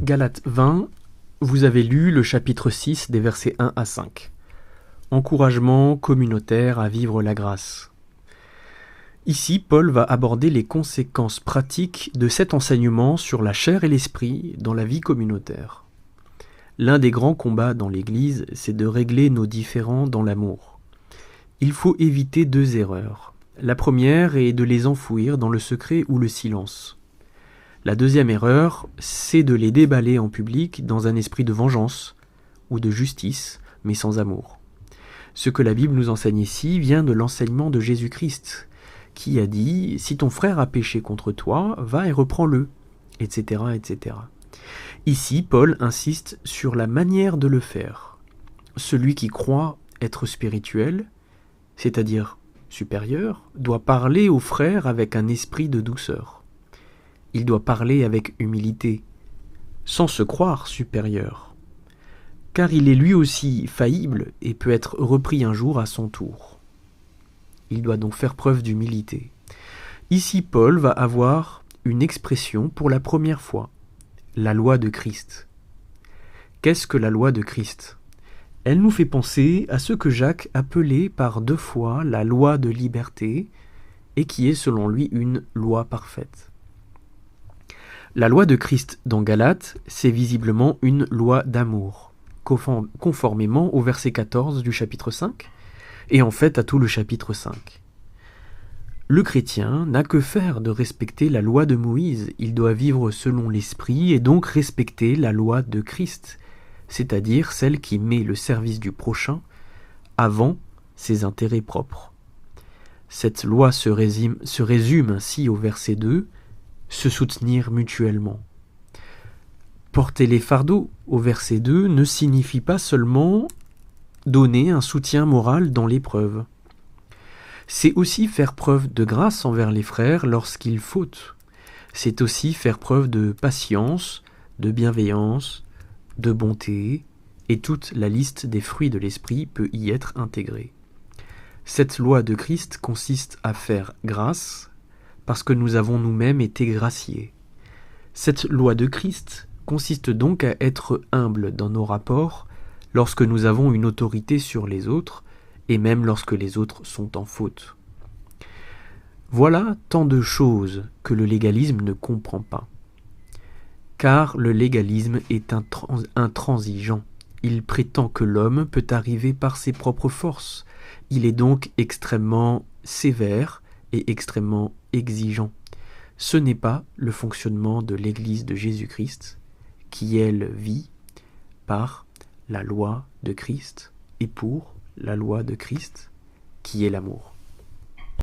Galates 20, vous avez lu le chapitre 6 des versets 1 à 5. Encouragement communautaire à vivre la grâce. Ici, Paul va aborder les conséquences pratiques de cet enseignement sur la chair et l'esprit dans la vie communautaire. L'un des grands combats dans l'Église, c'est de régler nos différends dans l'amour. Il faut éviter deux erreurs. La première est de les enfouir dans le secret ou le silence. La deuxième erreur, c'est de les déballer en public dans un esprit de vengeance ou de justice, mais sans amour. Ce que la Bible nous enseigne ici vient de l'enseignement de Jésus-Christ, qui a dit « Si ton frère a péché contre toi, va et reprends-le », etc., etc. Ici, Paul insiste sur la manière de le faire. Celui qui croit être spirituel, c'est-à-dire supérieur, doit parler aux frères avec un esprit de douceur. Il doit parler avec humilité, sans se croire supérieur, car il est lui aussi faillible et peut être repris un jour à son tour. Il doit donc faire preuve d'humilité. Ici, Paul va avoir une expression pour la première fois, la loi de Christ. Qu'est-ce que la loi de Christ ? Elle nous fait penser à ce que Jacques appelait par deux fois la loi de liberté et qui est selon lui une loi parfaite. La loi de Christ dans Galates, c'est visiblement une loi d'amour, conformément au verset 14 du chapitre 5, et en fait à tout le chapitre 5. Le chrétien n'a que faire de respecter la loi de Moïse, il doit vivre selon l'esprit et donc respecter la loi de Christ, c'est-à-dire celle qui met le service du prochain avant ses intérêts propres. Cette loi se résume ainsi au verset 2, se soutenir mutuellement. Porter les fardeaux au verset 2 ne signifie pas seulement donner un soutien moral dans l'épreuve. C'est aussi faire preuve de grâce envers les frères lorsqu'ils fautent. C'est aussi faire preuve de patience, de bienveillance, de bonté, et toute la liste des fruits de l'esprit peut y être intégrée. Cette loi de Christ consiste à faire grâce, parce que nous avons nous-mêmes été graciés. Cette loi de Christ consiste donc à être humble dans nos rapports lorsque nous avons une autorité sur les autres, et même lorsque les autres sont en faute. Voilà tant de choses que le légalisme ne comprend pas. Car le légalisme est intransigeant. Il prétend que l'homme peut arriver par ses propres forces. Il est donc extrêmement sévère et extrêmement exigeant. Ce n'est pas le fonctionnement de l'Église de Jésus-Christ, qui elle vit par la loi de Christ et pour la loi de Christ, qui est l'amour.